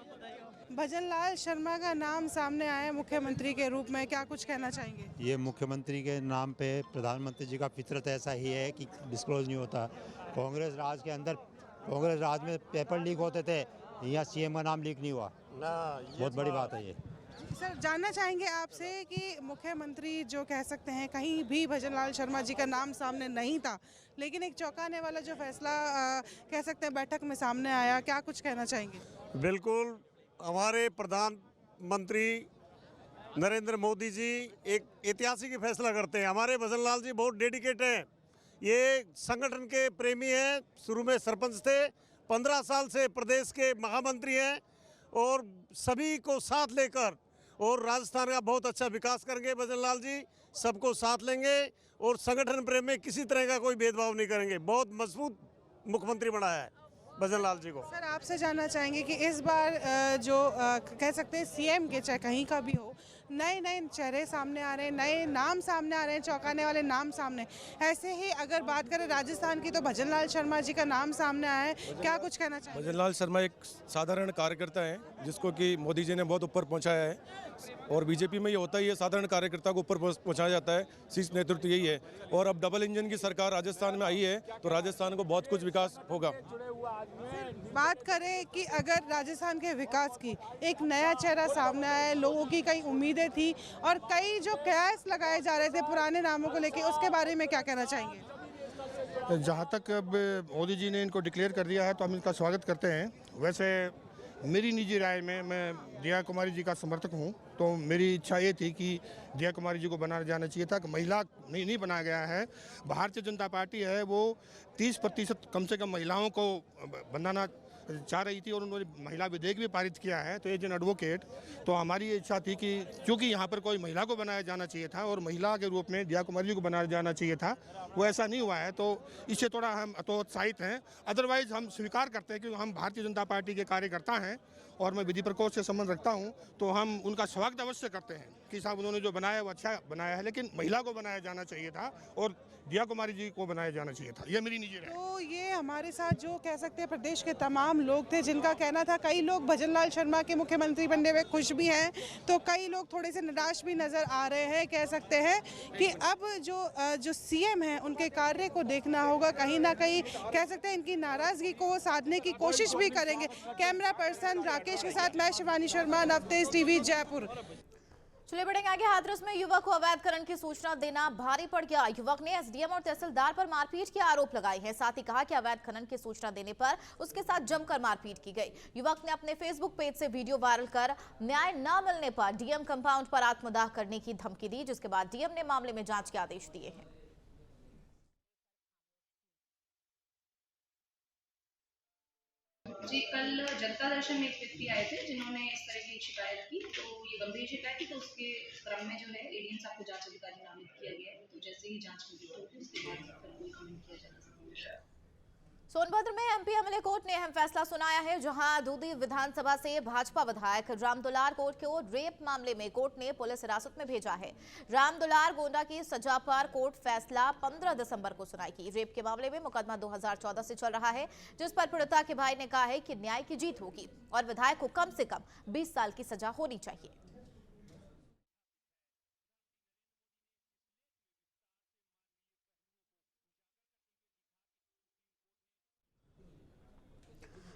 भजनलाल शर्मा का नाम सामने आया मुख्यमंत्री के रूप में, क्या कुछ कहना चाहेंगे? ये मुख्यमंत्री के नाम पे प्रधानमंत्री जी का फितरत ऐसा ही है कि डिस्क्लोज नहीं होता। कांग्रेस राज के अंदर, कांग्रेस राज में पेपर लीक होते थे, यहाँ सीएम का नाम लीक नहीं हुआ ना, बहुत बड़ी बात है ये। सर जानना चाहेंगे आपसे कि मुख्यमंत्री जो कह सकते हैं कहीं भी भजनलाल शर्मा जी का नाम सामने नहीं था, लेकिन एक चौंकाने वाला जो फैसला कह सकते हैं बैठक में सामने आया, क्या कुछ कहना चाहेंगे? बिल्कुल, हमारे प्रधानमंत्री नरेंद्र मोदी जी एक ऐतिहासिक फैसला करते हैं। हमारे भजनलाल जी बहुत डेडिकेटेड हैं, ये संगठन के प्रेमी हैं, शुरू में सरपंच थे, 15 साल से प्रदेश के महामंत्री हैं और सभी को साथ लेकर और राजस्थान का बहुत अच्छा विकास करेंगे। भजनलाल जी सबको साथ लेंगे और संगठन प्रेम में किसी तरह का कोई भेदभाव नहीं करेंगे। बहुत मजबूत मुख्यमंत्री बनाया है। भजन लाल जी को। सर आपसे जानना चाहेंगे कि इस बार जो कह सकते हैं सीएम के चाहे कहीं का भी हो, नए नए चेहरे सामने आ रहे हैं, नए नाम सामने आ रहे हैं, चौंकाने वाले नाम सामने। ऐसे ही अगर बात करें राजस्थान की तो भजन लाल शर्मा जी का नाम सामने आया है, क्या कुछ कहना चाहेंगे? भजन लाल शर्मा एक साधारण कार्यकर्ता है जिसको कि मोदी जी ने बहुत ऊपर पहुंचाया है, और बीजेपी में ये होता ही है, साधारण कार्यकर्ता को ऊपर पहुंचाया जाता है, शीर्ष नेतृत्व यही है। और अब डबल इंजन की सरकार राजस्थान में आई है तो राजस्थान को बहुत कुछ विकास होगा। बात करें कि अगर राजस्थान के विकास की एक नया चेहरा सामने आया है, लोगों की कई उम्मीदें थी और कई जो कयास लगाए जा रहे थे पुराने नामों को लेकर, उसके बारे में क्या कहना चाहेंगे? जहाँ तक अब मोदी जी ने इनको डिक्लेयर कर दिया है तो हम इनका स्वागत करते हैं। वैसे मेरी निजी राय में मैं दिया कुमारी जी का समर्थक हूँ, तो मेरी इच्छा ये थी कि दिया कुमारी जी को बनाया जाना चाहिए था कि महिला नहीं बनाया गया है। भारतीय जनता पार्टी है वो 30% कम से कम महिलाओं को बनाना चाह रही थी और उन्होंने महिला विधेयक भी पारित किया है, तो एज एन एडवोकेट तो हमारी इच्छा थी कि क्योंकि यहाँ पर कोई महिला को बनाया जाना चाहिए था और महिला के रूप में दिया कुमारी जी को बनाया जाना चाहिए था, वो ऐसा नहीं हुआ है, तो इससे थोड़ा हम हतोत्साहित हैं। अदरवाइज़ हम स्वीकार करते हैं कि हम भारतीय जनता पार्टी के कार्यकर्ता हैं और मैं विधि प्रकोष्ठ से संबंध रखता हूं, तो हम उनका स्वागत अवश्य करते हैं कि साहब उन्होंने जो बनाया वो अच्छा बनाया है, लेकिन महिला को बनाया जाना चाहिए था और दिया कुमारी जी को बनाया जाना चाहिए था। ये मेरी निजी राय है। तो ये हमारे साथ जो कह सकते हैं प्रदेश के तमाम लोग थे जिनका कहना था, कई लोग भजन लाल शर्मा के मुख्यमंत्री बनने में खुश भी हैं, तो कई लोग थोड़े से निराश भी नजर आ रहे हैं। कह सकते हैं कि अब जो सीएम हैं उनके कार्य को देखना होगा, कहीं ना कहीं कह सकते हैं इनकी नाराजगी को वो साधने की कोशिश भी करेंगे। कैमरा पर्सन राकेश के साथ मैं शिवानी शर्मा, नवतेज टीवी, जयपुर। चलिए बढ़ेंगे आगे। हाथरस में युवक को अवैध खनन की सूचना देना भारी पड़ गया। युवक ने एसडीएम और तहसीलदार पर मारपीट के आरोप लगाए हैं, साथ ही कहा कि अवैध खनन की सूचना देने पर उसके साथ जमकर मारपीट की गई। युवक ने अपने फेसबुक पेज से वीडियो वायरल कर न्याय न मिलने पर डीएम कंपाउंड पर आत्मदाह करने की धमकी दी, जिसके बाद डीएम ने मामले में जांच के आदेश दिए हैं। जी, कल जनता दर्शन में एक व्यक्ति आए थे जिन्होंने इस तरह की शिकायत की, तो ये गंभीर शिकायत थी, तो उसके क्रम में जो है एडीएम साहब को जांच अधिकारी नामित किया गया है। तो जैसे ही जांच कंप्लीट होगी उसके बाद फिर कोई कमेंट किया जाएगा। सोनभद्र में एमपी एमएलए कोर्ट ने अहम फैसला सुनाया है, जहां दूधी विधानसभा से भाजपा विधायक रामदुलार कोर्ट को रेप मामले में कोर्ट ने पुलिस हिरासत में भेजा है। रामदुलार गोंडा की सजा पर कोर्ट फैसला 15 दिसंबर को सुनाएगी। रेप के मामले में मुकदमा 2014 से चल रहा है, जिस पर पीड़िता के भाई ने कहा है कि न्याय की जीत होगी और विधायक को कम से कम 20 साल की सजा होनी चाहिए।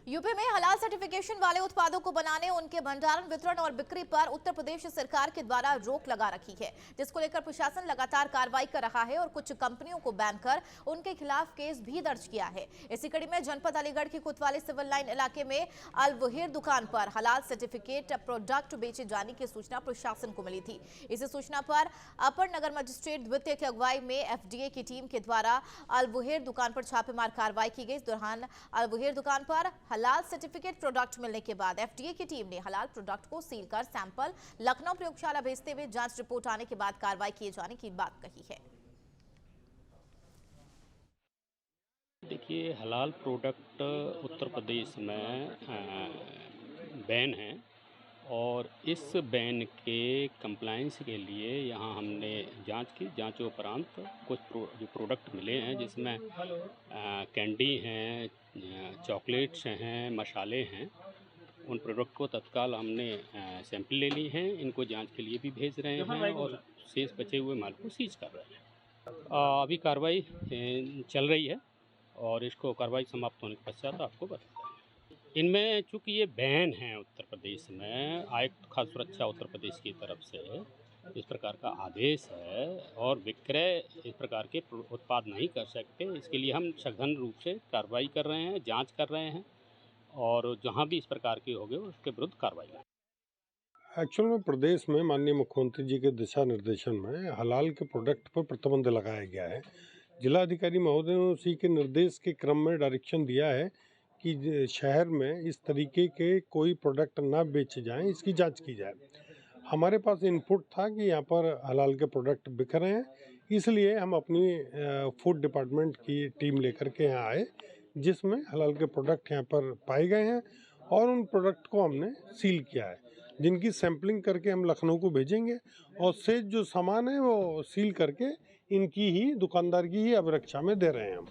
यूपी में हलाल सर्टिफिकेशन वाले उत्पादों को बनाने, उनके भंडारण, वितरण और बिक्री पर उत्तर प्रदेश सरकार के द्वारा रोक लगा रखी है, जिसको लेकर प्रशासन लगातार कार्रवाई कर रहा है और कुछ कंपनियों को बैन कर उनके खिलाफ केस भी दर्ज किया है। इसी कड़ी में जनपद अलीगढ़ की कोतवाली सिविल लाइन इलाके में अलवहीर दुकान पर हलाल सर्टिफिकेट प्रोडक्ट बेचे जाने की सूचना प्रशासन को मिली थी। इसी सूचना पर अपर नगर मजिस्ट्रेट द्वितीय की अगुवाई में एफडीए की टीम के द्वारा अलवहीर दुकान पर छापेमार कार्रवाई की गई। इस दौरान अलवहीर दुकान पर हलाल सर्टिफिकेट प्रोडक्ट मिलने के बाद एफडीए की टीम ने हलाल प्रोडक्ट को सील कर सैंपल लखनऊ प्रयोगशाला भेजते हुए जांच रिपोर्ट आने के बाद कार्रवाई किए जाने की बात कही है। देखिए, हलाल प्रोडक्ट उत्तर प्रदेश में बैन है और इस बैन के कंप्लायंस के लिए यहाँ हमने जांच की। जांच उपरांत कुछ जो प्रोडक्ट मिले हैं जिसमें कैंडी हैं, चॉकलेट्स हैं, मसाले हैं, उन प्रोडक्ट को तत्काल हमने सैंपल ले ली हैं। इनको जांच के लिए भी भेज रहे हैं और शेष बचे हुए माल को सीज कर रहे हैं। अभी कार्रवाई चल रही है और इसको कार्रवाई समाप्त होने के पश्चात आपको बताते हैं। इनमें चूँकि ये बैन है उत्तर प्रदेश में, आयुक्त खाद्य सुरक्षा उत्तर प्रदेश की तरफ से इस प्रकार का आदेश है और विक्रय इस प्रकार के उत्पाद नहीं कर सकते। इसके लिए हम सघन रूप से कार्रवाई कर रहे हैं, जांच कर रहे हैं और जहां भी इस प्रकार के होंगे उसके विरुद्ध कार्रवाई करेंगे। एक्चुअल में प्रदेश में माननीय मुख्यमंत्री जी के दिशा निर्देशन में हलाल के प्रोडक्ट पर प्रतिबंध लगाया गया है। जिलाधिकारी महोदय ने उसी के निर्देश के क्रम में डायरेक्शन दिया है कि शहर में इस तरीके के कोई प्रोडक्ट ना बेचे जाएं, इसकी जांच की जाए। हमारे पास इनपुट था कि यहाँ पर हलाल के प्रोडक्ट बिक रहे हैं, इसलिए हम अपनी फूड डिपार्टमेंट की टीम लेकर के यहाँ आए जिसमें हलाल के प्रोडक्ट यहाँ पर पाए गए हैं और उन प्रोडक्ट को हमने सील किया है, जिनकी सैंपलिंग करके हम लखनऊ को भेजेंगे और शेष जो सामान है वो सील करके इनकी ही दुकानदार की ही अभिरक्षा में दे रहे हैं हम।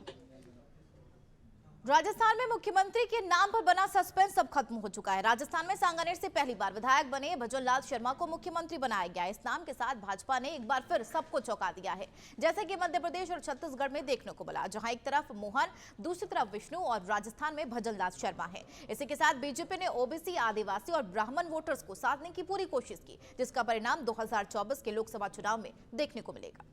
राजस्थान में मुख्यमंत्री के नाम पर बना सस्पेंस अब खत्म हो चुका है। राजस्थान में सांगानेर से पहली बार विधायक बने भजन लाल शर्मा को मुख्यमंत्री बनाया गया। इस नाम के साथ भाजपा ने एक बार फिर सबको चौंका दिया है, जैसे कि मध्य प्रदेश और छत्तीसगढ़ में देखने को मिला, जहां एक तरफ मोहन, दूसरी तरफ विष्णु और राजस्थान में भजन लाल शर्मा है। इसी के साथ बीजेपी ने ओबीसी, आदिवासी और ब्राह्मण वोटर्स को साधने की पूरी कोशिश की, जिसका परिणाम 2024 के लोकसभा चुनाव में देखने को मिलेगा।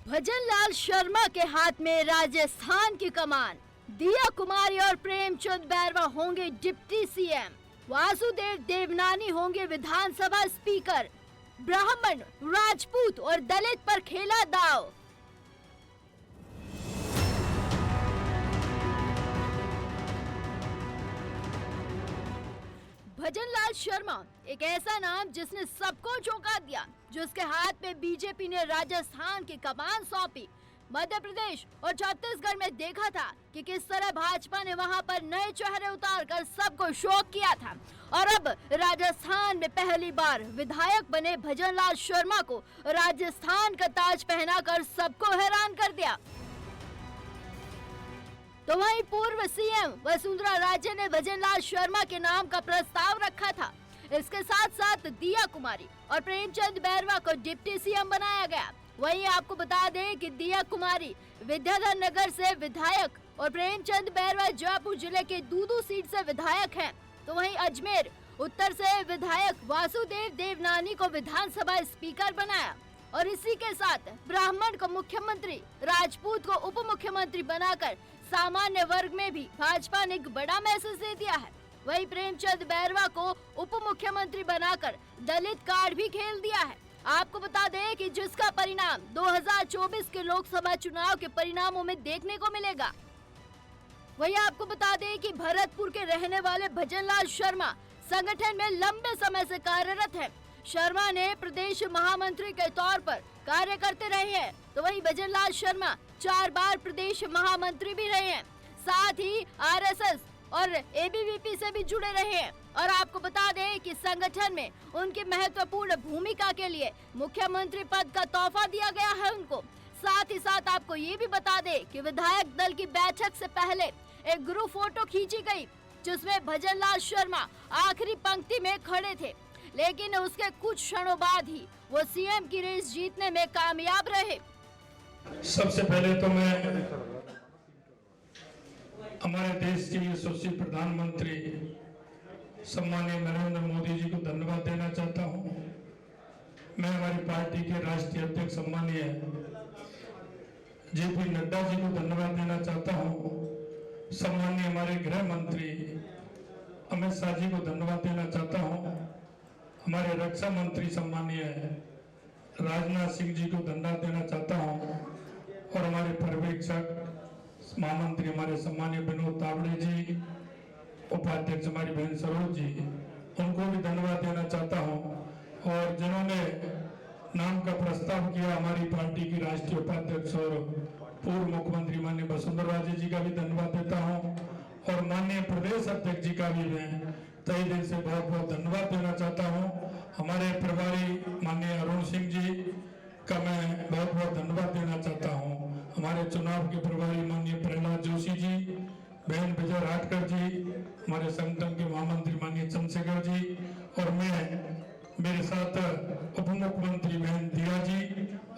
भजन लाल शर्मा के हाथ में राजस्थान की कमान। दिया कुमारी और प्रेमचंद बैरवा होंगे डिप्टी सीएम। वासुदेव देवनानी होंगे विधानसभा स्पीकर। ब्राह्मण, राजपूत और दलित पर खेला दाव। भजन लाल शर्मा एक ऐसा नाम जिसने सबको चौंका दिया, जिसके हाथ में बीजेपी ने राजस्थान की कमान सौंपी। मध्य प्रदेश और छत्तीसगढ़ में देखा था कि किस तरह भाजपा ने वहां पर नए चेहरे उतारकर सबको शॉक किया था, और अब राजस्थान में पहली बार विधायक बने भजन लाल शर्मा को राजस्थान का ताज पहनाकर सबको हैरान कर दिया। तो वहीं पूर्व सीएम वसुंधरा राजे ने भजन लाल शर्मा के नाम का प्रस्ताव रखा था। इसके साथ साथ दिया कुमारी और प्रेमचंद बैरवा को डिप्टी सीएम बनाया गया। वहीं आपको बता दें कि दिया कुमारी विद्याधर नगर से विधायक और प्रेमचंद बैरवा जयपुर जिले के दूदू सीट से विधायक हैं। तो वहीं अजमेर उत्तर से विधायक वासुदेव देवनानी को विधानसभा स्पीकर बनाया, और इसी के साथ ब्राह्मण को मुख्यमंत्री, राजपूत को उप मुख्यमंत्री बनाकर सामान्य वर्ग में भी भाजपा ने एक बड़ा मैसेज दे दिया है। वहीं प्रेमचंद बैरवा को उप मुख्यमंत्री बनाकर दलित कार्ड भी खेल दिया है। आपको बता दें कि जिसका परिणाम 2024 के लोकसभा चुनाव के परिणामों में देखने को मिलेगा। वहीं आपको बता दें कि भरतपुर के रहने वाले भजन लाल शर्मा संगठन में लंबे समय से कार्यरत हैं। शर्मा ने प्रदेश महामंत्री के तौर पर कार्य करते रहे हैं। तो वहीं भजन लाल शर्मा 4 बार प्रदेश महामंत्री भी रहे हैं, साथ ही आरएसएस और एबीवीपी से भी जुड़े रहे हैं। और आपको बता दें कि संगठन में उनकी महत्वपूर्ण भूमिका के लिए मुख्यमंत्री पद का तोहफा दिया गया है उनको। साथ ही साथ आपको ये भी बता दें कि विधायक दल की बैठक से पहले एक ग्रुप फोटो खींची गई, जिसमें भजन लाल शर्मा आखिरी पंक्ति में खड़े थे, लेकिन उसके कुछ क्षणों बाद ही वो सीएम की रेस जीतने में कामयाब रहे। सबसे पहले तो मैं हमारे देश के यशस्वी प्रधानमंत्री सम्मानीय नरेंद्र मोदी जी को धन्यवाद देना चाहता हूं। मैं हमारी पार्टी के राष्ट्रीय अध्यक्ष सम्मानीय जेपी नड्डा जी को धन्यवाद देना चाहता हूं। सम्मानीय हमारे गृह मंत्री अमित शाह जी को धन्यवाद देना चाहता हूं। हमारे रक्षा मंत्री सम्मानीय राजनाथ सिंह जी को धन्यवाद देना चाहता हूं, और हमारे पर्यवेक्षक महामंत्री हमारे सम्मानीय विनोद तावड़े जी, उपाध्यक्ष हमारी बहन सरोज जी, उनको भी धन्यवाद देना चाहता हूं। और जिन्होंने नाम का प्रस्ताव किया, हमारी पार्टी की राष्ट्रीय उपाध्यक्ष और पूर्व मुख्यमंत्री माननीय वसुंधरा राजे जी का भी धन्यवाद देता हूं, और माननीय प्रदेश अध्यक्ष जी का भी मैं तहे दिल से बहुत बहुत धन्यवाद देना चाहता हूं। हमारे प्रभारी माननीय अरुण सिंह जी का मैं बहुत बहुत धन्यवाद देना चाहता हूं। हमारे चुनाव के प्रभारी माननीय प्रहलाद जोशी जी, बहन विजय राठकर जी, हमारे संगठन के महामंत्री माननीय चंद्रशेखर जी, और मैं मेरे साथ उप मुख्यमंत्री बहन दिया जी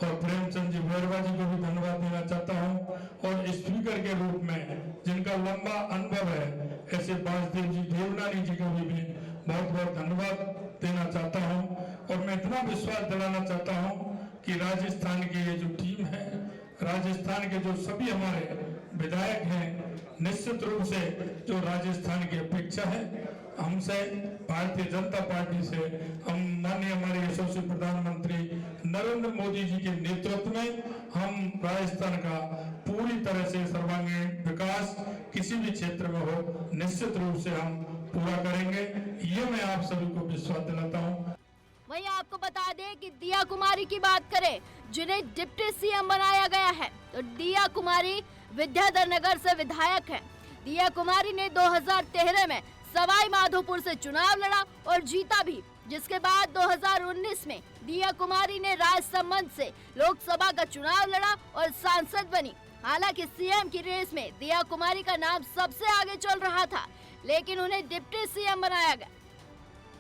और प्रेमचंद जी बैरवा जी को भी धन्यवाद देना चाहता हूं। और स्पीकर के रूप में जिनका लंबा अनुभव है, ऐसे वासुदेव जी देवनानी जी को भी बहुत बहुत धन्यवाद देना चाहता हूं। और मैं इतना विश्वास दिलाना चाहता हूं कि राजस्थान की ये जो टीम है, राजस्थान के जो सभी हमारे विधायक हैं, निश्चित रूप से जो राजस्थान की अपेक्षा है हमसे, भारतीय जनता पार्टी से, हम माननीय हमारे यशस्वी प्रधानमंत्री नरेंद्र मोदी जी के नेतृत्व में हम राजस्थान का पूरी तरह से सर्वांगीण विकास किसी भी क्षेत्र में हो, निश्चित रूप से हम पूरा करेंगे। ये मैं आप सभी को विश्वास दिलाता हूँ। वहीं आपको बता दें कि दिया कुमारी की बात करें, जिन्हें डिप्टी सीएम बनाया गया है, तो दिया कुमारी विद्याधर नगर से विधायक हैं। दिया कुमारी ने 2013 में सवाई माधोपुर से चुनाव लड़ा और जीता भी, जिसके बाद 2019 में दिया कुमारी ने राजसमंद से लोकसभा का चुनाव लड़ा और सांसद बनी। हालांकि सीएम की रेस में दिया कुमारी का नाम सबसे आगे चल रहा था, लेकिन उन्हें डिप्टी सीएम बनाया गया।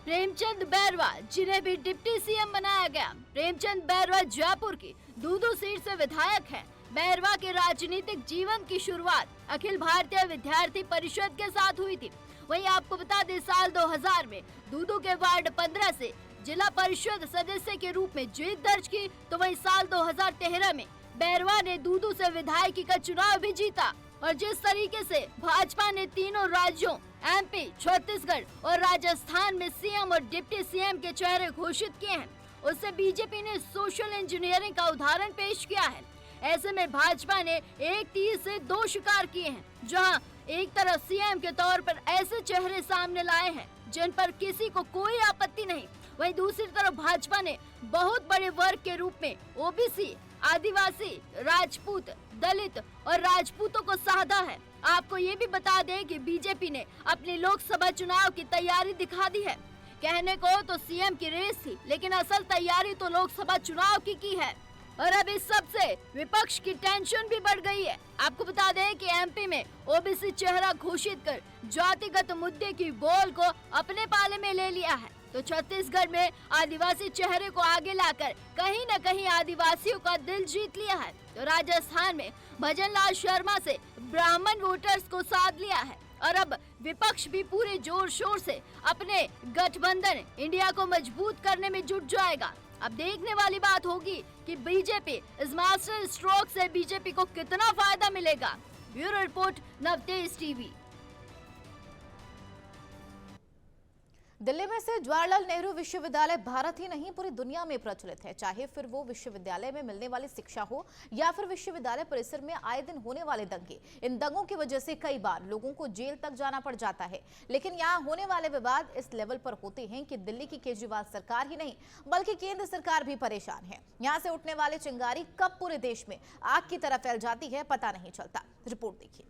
प्रेमचंद बैरवा, जिन्हें भी डिप्टी सीएम बनाया गया। प्रेमचंद बैरवा जयपुर की दूदू सीट से विधायक हैं। बैरवा के राजनीतिक जीवन की शुरुआत अखिल भारतीय विद्यार्थी परिषद के साथ हुई थी। वहीं आपको बता दें, साल 2000 में दूदू के वार्ड 15 से जिला परिषद सदस्य के रूप में जीत दर्ज की, तो वहीं साल 2013 में बैरवा ने दूदू से विधायकी का चुनाव भी जीता। और जिस तरीके से भाजपा ने तीनों राज्यों एमपी, छत्तीसगढ़ और राजस्थान में सीएम और डिप्टी सीएम के चेहरे घोषित किए हैं, उससे बीजेपी ने सोशल इंजीनियरिंग का उदाहरण पेश किया है। ऐसे में भाजपा ने एक तीर से दो शिकार किए हैं, जहां एक तरफ सीएम के तौर पर ऐसे चेहरे सामने लाए हैं जिन पर किसी को कोई आपत्ति नहीं, वहीं दूसरी तरफ भाजपा ने बहुत बड़े वर्ग के रूप में ओबीसी, आदिवासी, राजपूत, दलित और राजपूतों को साधा है। आपको ये भी बता दें कि बीजेपी ने अपनी लोकसभा चुनाव की तैयारी दिखा दी है। कहने को तो सीएम की रेस थी, लेकिन असल तैयारी तो लोकसभा चुनाव की है। और अब इस सब से विपक्ष की टेंशन भी बढ़ गई है। आपको बता दें कि एमपी में ओबीसी चेहरा घोषित कर जातिगत मुद्दे की बॉल को अपने पाले में ले लिया है, तो छत्तीसगढ़ में आदिवासी चेहरे को आगे लाकर कहीं न कहीं आदिवासियों का दिल जीत लिया है, तो राजस्थान में भजनलाल शर्मा से ब्राह्मण वोटर्स को साध लिया है। और अब विपक्ष भी पूरे जोर शोर से अपने गठबंधन इंडिया को मजबूत करने में जुट जाएगा। अब देखने वाली बात होगी कि बीजेपी इस मास्टर स्ट्रोक से बीजेपी को कितना फायदा मिलेगा। Bureau report, Navtej TV. Delhi में से जवाहरलाल नेहरू विश्वविद्यालय भारत ही नहीं पूरी दुनिया में प्रचलित है, चाहे फिर वो विश्वविद्यालय में मिलने वाली शिक्षा हो या फिर विश्वविद्यालय परिसर में आए दिन होने वाले दंगे। इन दंगों की वजह से कई बार लोगों को जेल तक जाना पड़ जाता है। लेकिन यहाँ होने वाले विवाद इस लेवल पर होते हैं कि दिल्ली की केजरीवाल सरकार ही नहीं बल्कि केंद्र सरकार भी परेशान है। यहाँ से उठने वाली चिंगारी कब पूरे देश में आग की तरह फैल जाती है पता नहीं चलता। रिपोर्ट देखिए।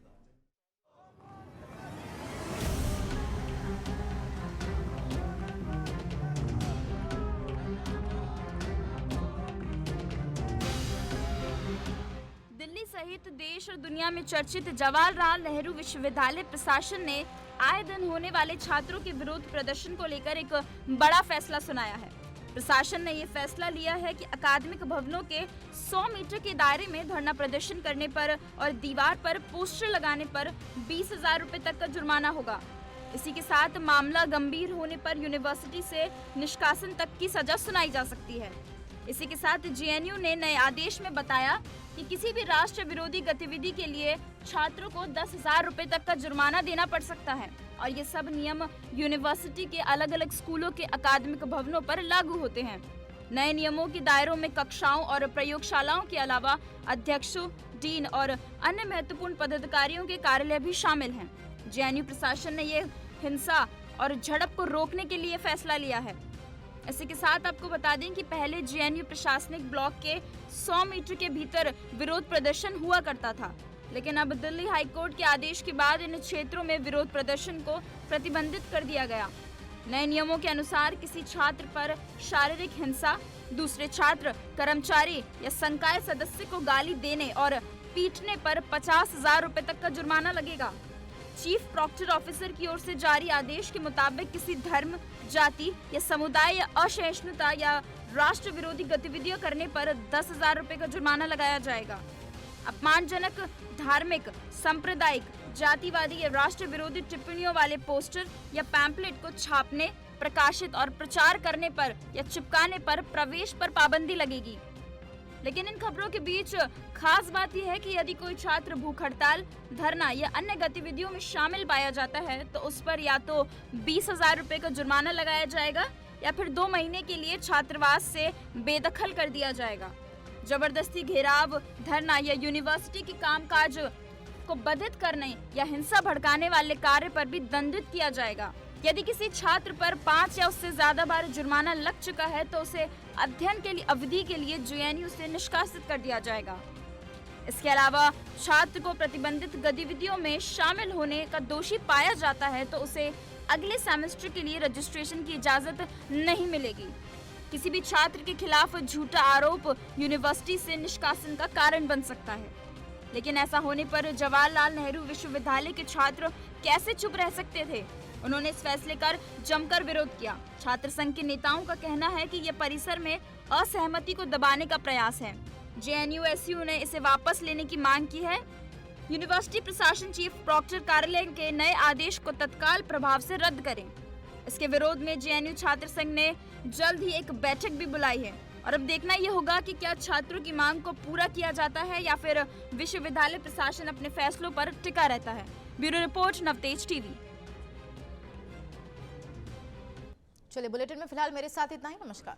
दिल्ली सहित देश और दुनिया में चर्चित जवाहरलाल नेहरू विश्वविद्यालय प्रशासन ने आए दिन होने वाले छात्रों के विरोध प्रदर्शन को लेकर एक बड़ा फैसला सुनाया है। प्रशासन ने ये फैसला लिया है कि अकादमिक भवनों के 100 मीटर के दायरे में धरना प्रदर्शन करने पर और दीवार पर पोस्टर लगाने पर 20,000 रुपए तक का जुर्माना होगा। इसी के साथ मामला गंभीर होने पर यूनिवर्सिटी से निष्कासन तक की सजा सुनाई जा सकती है। इसी के साथ जेएनयू ने नए आदेश में बताया कि किसी भी राष्ट्र विरोधी गतिविधि के लिए छात्रों को 10,000 रुपए तक का जुर्माना देना पड़ सकता है और ये सब नियम यूनिवर्सिटी के अलग अलग स्कूलों के अकादमिक भवनों पर लागू होते हैं। नए नियमों के दायरों में कक्षाओं और प्रयोगशालाओं के अलावा अध्यक्षों, डीन और अन्य महत्वपूर्ण पदाधिकारियों के कार्यालय भी शामिल हैं। जेएनयू प्रशासन ने ये हिंसा और झड़प को रोकने के लिए फैसला लिया है। इसी के साथ आपको बता दें कि पहले जेएनयू प्रशासनिक ब्लॉक के 100 मीटर के भीतर विरोध प्रदर्शन हुआ करता था, लेकिन अब दिल्ली हाईकोर्ट के आदेश के बाद इन क्षेत्रों में विरोध प्रदर्शन को प्रतिबंधित कर दिया गया। नए नियमों के अनुसार किसी छात्र पर शारीरिक हिंसा, दूसरे छात्र, कर्मचारी या संकाय सदस्य को गाली देने और पीटने पर 50,000 रुपए तक का जुर्माना लगेगा। चीफ प्रॉक्टर ऑफिसर की ओर से जारी आदेश के मुताबिक किसी धर्म, जाति या समुदाय या असहिष्णुता या राष्ट्र विरोधी गतिविधियां करने पर 10,000 रुपए का जुर्माना लगाया जाएगा। अपमानजनक, धार्मिक, सांप्रदायिक, जातिवादी या राष्ट्र विरोधी टिप्पणियों वाले पोस्टर या पैम्पलेट को छापने, प्रकाशित और प्रचार करने पर या चिपकाने पर प्रवेश पर पाबंदी लगेगी। लेकिन इन खबरों के बीच खास बात यह है कि यदि कोई छात्र भूख हड़ताल, धरना या अन्य गतिविधियों में शामिल पाया जाता है तो उस पर या तो 20,000 रुपए का जुर्माना लगाया जाएगा या फिर 2 महीने के लिए छात्रावास से बेदखल कर दिया जाएगा। जबरदस्ती घेराव, धरना या यूनिवर्सिटी के कामकाज को बाधित करने या हिंसा भड़काने वाले कार्य पर भी दंडित किया जाएगा। यदि किसी छात्र पर 5 या उससे ज्यादा बार जुर्माना लग चुका है तो उसे अध्ययन के लिए अवधि के लिए जेएनयू से निष्कासित कर दिया जाएगा। इसके अलावा छात्र को प्रतिबंधित गतिविधियों में शामिल होने का दोषी पाया जाता है तो उसे अगले सेमेस्टर के लिए रजिस्ट्रेशन की इजाजत नहीं मिलेगी। किसी भी छात्र के खिलाफ झूठा आरोप यूनिवर्सिटी से निष्कासन का कारण बन सकता है। लेकिन ऐसा होने पर जवाहरलाल नेहरू विश्वविद्यालय के छात्र कैसे चुप रह सकते थे? उन्होंने इस फैसले का जमकर विरोध किया। छात्र संघ के नेताओं का कहना है कि यह परिसर में असहमति को दबाने का प्रयास है। JNU-SU ने इसे वापस लेने की मांग की है। यूनिवर्सिटी प्रशासन चीफ प्रॉक्टर कार्यालय के नए आदेश को तत्काल प्रभाव से रद्द करें। इसके विरोध में JNU छात्र संघ ने जल्द ही एक बैठक भी बुलाई है और अब देखना यह होगा कि क्या छात्रों की मांग को पूरा किया जाता है या फिर विश्वविद्यालय प्रशासन अपने फैसलों पर टिका रहता है। Bureau report, Navtej TV. चलिए, बुलेटिन में फिलहाल मेरे साथ इतना ही। नमस्कार।